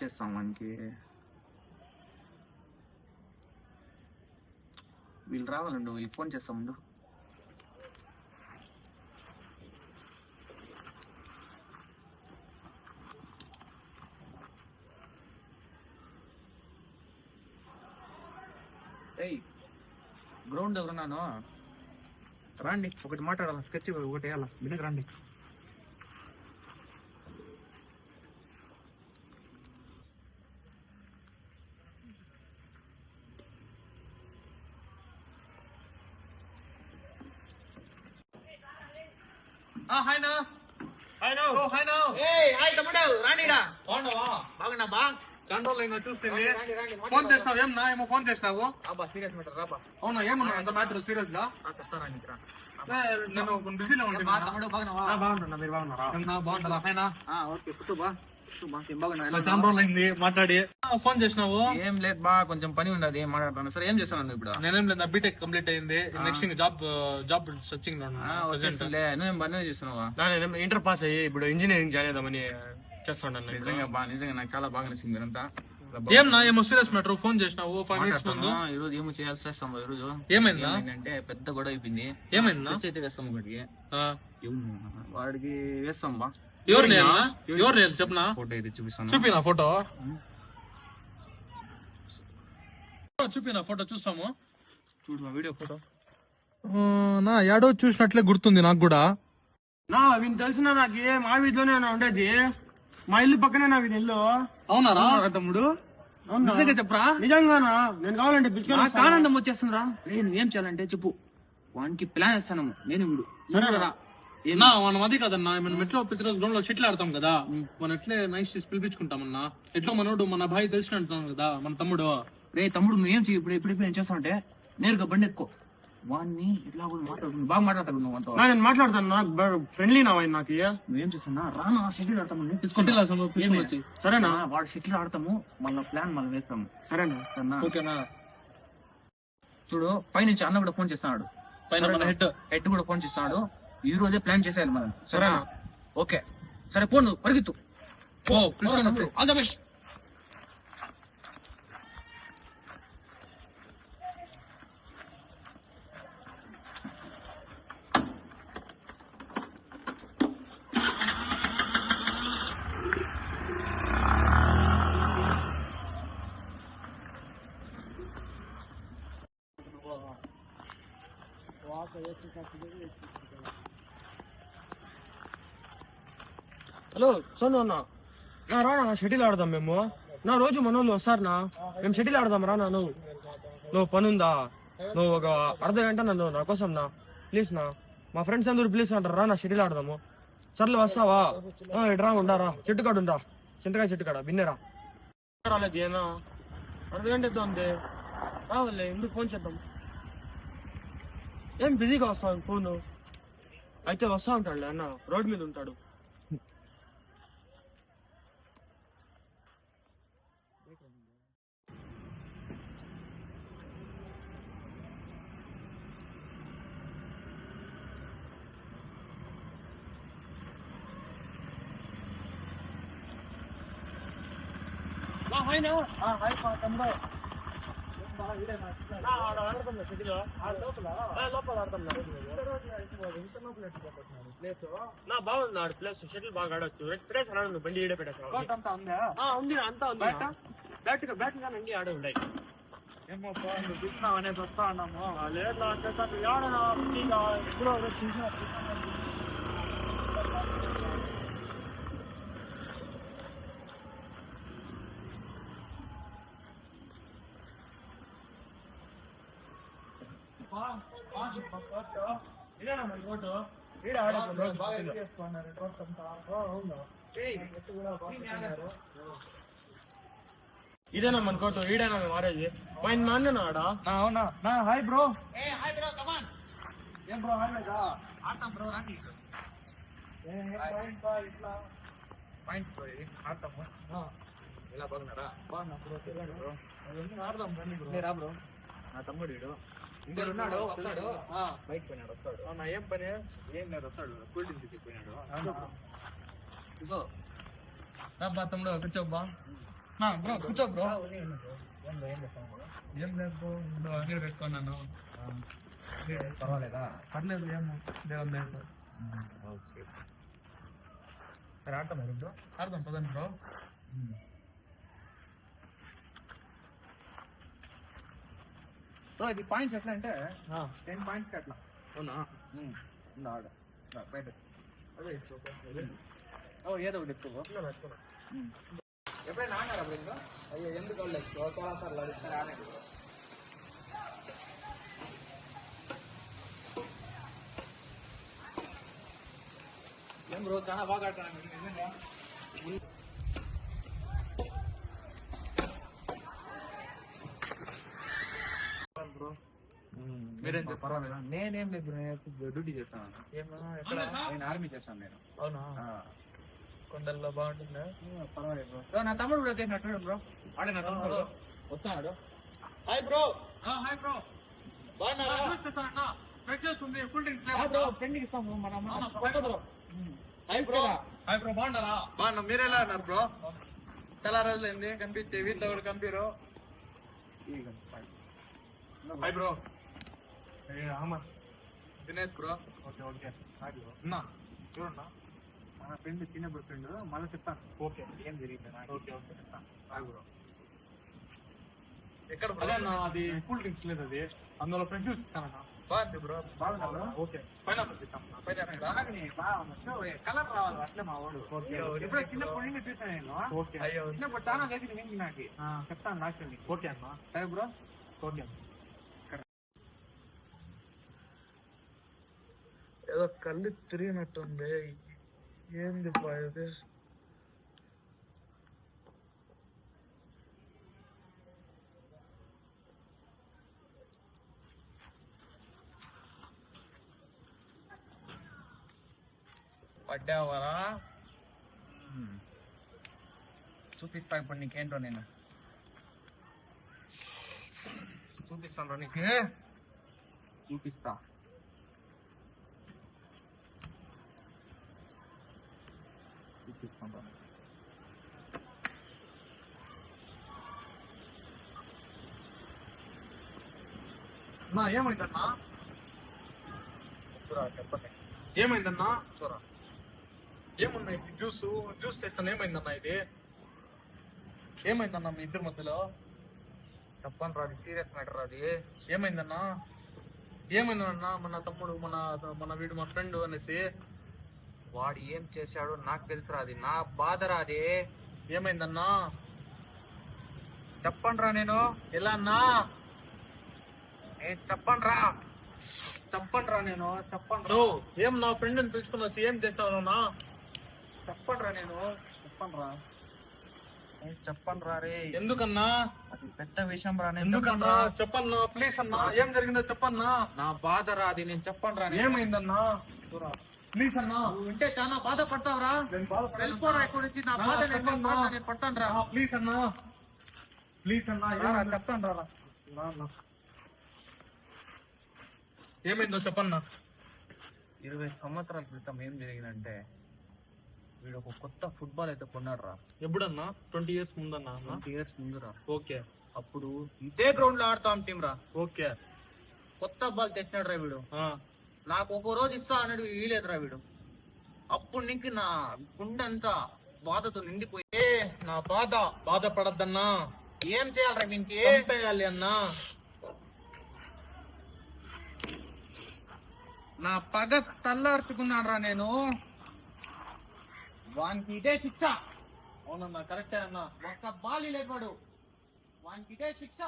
చేస్తాం మనకి వీళ్ళు రావాలండి వీళ్ళకి ఫోన్ చేస్తాం ముందు గ్రౌండ్ ఎవరున్నాను రండి ఒకటి మాట్లాడాలి స్కెచ్ ఒకటి వేయాల బిన్నకు రండి హాయ్ నో హాయ్ నో హాయ్ నో హాయ్ తమ్ముడు రాండిడా బాగున్నావా బాగున్నా బా కంట్రోల్ అయినా చూస్తుంది ఫోన్ చేసినావు ఏం నా ఏమో ఫోన్ చేసినావు అబ్బా సీరియస్ మ్యాటర్ రాబా అవునా ఏమన్నా అంత మ్యాటర్ సీరియస్ గా చెప్తారా నేను బిజీలో ఉంటాను బాగుంటున్నా మీరు బాగున్నారా బాగుంటుందా హాయ్నా ఓకే కూర్చోబా మాట్లాడి ఫోన్ చేసినావు ఏం లేదు బా కొంచెం పని ఉండదు మాట్లాడతాను సరే ఏం చేస్తాను ఇప్పుడు నేనేం లేదు బీటెక్ కంప్లీట్ అయింది నెక్స్ట్ జాబ్ సర్చింగ్ నువ్వేం పని చేస్తున్నావా ఇంటర్ పాస్ అయ్యి ఇప్పుడు ఇంజనీరింగ్ జాయిన్ అవుదామని చేస్తున్నాను నిజంగా నాకు చాలా బాగా నచ్చింది మీరంతా ఏం నా ఏమో సీరియస్ మ్యాటర్ ఫోన్ చేసినావు 5 మినిట్స్ ముందు ఈ రోజు ఏమో చేయాల్సి వస్తాం ఈ రోజు ఏమైందంటే పెద్ద గొడవ అయిపోయింది ఏమైందా అయితే వేస్తాం ఒకటికి వాడికి వేస్తాం బా ఎవరు చెప్పనా ఫోటో అయితే చూపిస్తాను చూపినా ఫోటో చూపినా ఫోటో చూస్తాము చూడు వీడియో ఫోటో నా యాడో చూసినట్లే గుర్తుంది నాకు కూడా నా వీని తెలిసిన నాకు మా వీధిలోనే ఉండేది మా ఇల్లు పక్కనే నా వీధి ఇల్లు అవునారా తమ్ముడు నిజంగా చెప్పరా నిజంగానా నేను కావాలంటే ఆనందం వచ్చేస్తుందిరా నువ్వేం చేయాలంటే చెప్పు వానికి ప్లాన్ వేస్తాను నేను ఇప్పుడు మనం అది కదన్నా మనం ఎట్లా ప్రతిరోజు గ్రౌండ్ లో షెటిల్ ఆడతాం కదా మనం ఎట్లే నైట్ చేసి పిలిపించుకుంటామన్నా ఎట్లా మనోడు మన భాయ్ తెలిసిన అంటున్నాం కదా మన తమ్ముడు రే తమ్ముడు నువ్వేం చెయ్యి ఇప్పుడు ఏం చేస్తావు అంటే నేరుగా బండి ఎక్కువ వాడిని ఎట్లా మాట్లాడుతుంది బాగా మాట్లాడతాడు నువ్వు నేను మాట్లాడతాను నాకు ఫ్రెండ్లీ నా నాకు నువ్వేం చేస్తున్నా రానా షెటిల్ ఆడతాము సరేనా వాడు షెటిల్ ఆడతాము మళ్ళీ ప్లాన్ మనం వేస్తాము సరేనా ఓకేనా చూడు పైనుంచి అన్న కూడా ఫోన్ చేస్తున్నాడు పైన హెడ్ కూడా ఫోన్ చేస్తున్నాడు ఈ రోజే ప్లాన్ చేసేయాలి మనం సరేనా ఓకే సరే ఫోన్ పరిగెత్తు all the best hello Sonu అన్న రానా షటిల్ ఆడదాం మేము నా రోజు మనోళ్ళు వస్తారనా మేము షటిల్ ఆడదాం రానా నువ్వు పనుందా నువ్వు ఒక అర్ధ గంట నన్ను నా కోసం నా ప్లీజ్ నా మా ఫ్రెండ్స్ అందరూ ప్లీజ్ అంటారు రానా షటిల్ ఆడదాము సర్లు వస్తావా ఇటు రా ఉండారా చెట్టు కాడు ఉందా చింతకాయ చెట్టు కాడ బిన్నెరా రాలేదు ఏనా అర్ధ గంట ఎద్దా ఉంది రావాలే ఎందుకు ఫోన్ చేద్దాం ఏం బిజీగా వస్తావు ఫోను అయితే వస్తా ఉంటాడులే అన్న రోడ్ మీద ఉంటాడు హాయ్ తమ్ముడు బాగుంది ఆడు ప్లేస్ షటిల్ బాగా ఆడొచ్చు ప్లేస్ ఆడదు బండి ఈడే పెట్టేస్తా ఉంది అంతా ఉంది బ్యాట్ కానీ ఆడే ఉన్నాయి ఏమో చూసినావు అనేది వస్తా ఉన్నాము లేదు ఎప్పుడో చూసినా ఇదేనా మన కోట ఈడేనా మారేది పైన నాన్న ఆడా అవునా నా హాయ్ బ్రో ఏం బ్రో ఆడతాం బ్రో పాయింట్స్ ఆడతాము ఇలా బాగున్నారా బాగున్నా బ్రో ఆడదాం రా బ్రో నా తమ్ముడు ఇంకోటి ఉన్నాడు వస్తాడు బైక్ పోయినాడు వస్తాడు అవునా ఏం పని ఏం లేదు వస్తాడు కూల్ డ్రింక్స్ పోయినాడు సో తమ్ముడు కూర్చోబ్బా బ్రో కూర్చో బ్రో. ఏం లేదు బ్రో, అన్నీ పెట్టుకున్నాను. పర్వాలేదా? పర్లేదు, ఏమో దేవుని లేదు. ఓకే, సరే ఆడతాం బ్రో, ఆడదాం పదండి బ్రో. సో ఇది పాయింట్స్ ఎట్లా అంటే 10 పాయింట్స్ అట్లా. అవునా? ఆడ బయట అదే ఏదో ఒకటి ఎక్కువ ఎప్పుడైనా ఆడారా బ్రో? అయ్యో ఎందుకు వాళ్ళు చాలా సార్లు అడుగుతారు. ఆడండి బ్రో. ఏం బ్రో చాలా బాగా ఆడతాను నిజంగా. బ్రో మీరేం పర్వాలేదా? నేనేం లేదు బ్రో, నేను డ్యూటీ చేస్తాను. ఎక్కడ? నేను ఆర్మీ చేస్తాను నేను. అవునా? కొండల్లో బాగుంటుందా? పర్వాలేదు బ్రో. నా తమ్ముడు కూడా చేసినట్టు బ్రో. ఆడే నా తమ్ముడు వస్తాడు. Hi bro. హాయ్ బ్రో, బాగున్నారా? ఫ్రెషర్స్ ఉంది, కూల్ డ్రింక్స్ బ్రో ఫ్రెండ్కి ఇస్తాం బ్రో. మన bro. Hi bro. Hi bro, బాగున్నారా? బాగున్నా, మీరు ఎలా ఉన్నారు బ్రో? చాలా రోజులైంది కనిపించే, వీటిలో కూడా కంపీరు. Hi bro. Dinesh bro. Okay okay అన్నా చూడన్నా, మన ఫ్రెండ్ చిన్నప్పుడు ఫ్రెండ్, మళ్ళీ చెప్తాను. ఓకే ఏం జరిగింది నాకు. ఓకే ఓకే చెప్తాను. Hi bro. ఎక్కడ బ్రో? అది కూల్ డ్రింక్స్ లేదు, అది అందులో ఫ్రెండ్స్ ఇస్తానన్నా. బాగుంది బ్రో. బాగున్నా బ్రో. ఓకే, పైనాపిల్ ఇస్తాం. బాగానే బాగా కలర్ రావాలి అట్లే మా వాడు. ఇప్పుడు చిన్నప్పుడు నేను చూసాను నేను. ఓకే, అయ్యో చిన్నప్పుడు చాలా దగ్గర నేను నాకు చెప్తాను లాస్ట్ నీకు. ఓకే అన్న. సరే బ్రో. ఓకే. ఏదో కళ్ళు తిరిగినట్టుంది, ఏంది ఇది? పడ్డావరా? చూపిస్తా ఇప్పుడు నీకేంటో నేను. చూపిస్తాను నీకు, చూపిస్తా. చూపిస్తాను. నా ఏమైందన్నా? చెప్పండి. ఏమైందన్నా? చూరా. ఏమున్నాయి జ్యూస్ చేస్తాను, ఏమైందన్నా ఇది? ఏమైందన్నా మీ ఇద్దరి మధ్యలో? చెప్పండి రా, సీరియస్ మ్యాటర్ అది. ఏమైందన్నా? ఏమైందన్నా? మన తమ్ముడు మన వీడు మా ఫ్రెండ్ అనేసి. వాడు ఏం చేశాడో నాకు తెలుసురా, అది నా బాధరా అది. ఏమైందన్నా? చెప్పండి రా. నేను ఎలా అన్నా? చెప్పండి రా. చెప్పండి రా. నేను చెప్పండి. ఏం నా ఫ్రెండ్ ని పిలుచుకుని వచ్చి ఏం చేస్తావునా? చెప్పండి రా. నేను చెప్పండి రా. చెప్పండి రా రే. ఎందుకన్నా? అది పెద్ద విషయం రా. ఎందుకన్నా? చెప్పన్నా ప్లీజ్ అన్నా, ఏం జరిగిందో చెప్పన్నా. నా బాధ రా అది. నేను చెప్పండి రా. ఏమైందన్నా? ప్లీజ్ అన్నా. వింటే చాలా బాధపడతావురా. వెళ్ళిపోరా ఇక్కడి నుంచి. నా బాధ నేను పడతాను రా. ప్లీజ్ అన్నా, ప్లీజ్ అన్నా, చెప్తాను రా. ఏమైందో చెప్పన్నా. 20 సంవత్సరాల క్రితం ఏం జరిగిందంటే, వీడు ఒక కొత్త ఫుట్బాల్ అయితే కొన్నాడు రా. ఎప్పుడన్నా? 20 years ముందన్నా? 20 years ముందురా. ఓకే. అప్పుడు ఇదే గ్రౌండ్ లో ఆడతాం టీం రా. ఓకే. కొత్త బాల్ తెచ్చినాడు రా వీడు. నాకు ఒక రోజు ఇస్తా అన్నాడు, ఇయ్యలేదురా వీడు. అప్పుడు నీకు నా గుండె అంతా బాధతో నిండిపోయి, నా బాధపడద్దన్నా. ఏం చేయాలరా వీనికి? చంపేయాలి అన్నా. నా పగ తల్లార్చుకున్నాను రా నేను. వానికి ఇదే శిక్ష. అవునన్నా, కరెక్టే అన్నా. ఒక్క బాలి లేపాడు, వానికి ఇదే శిక్ష.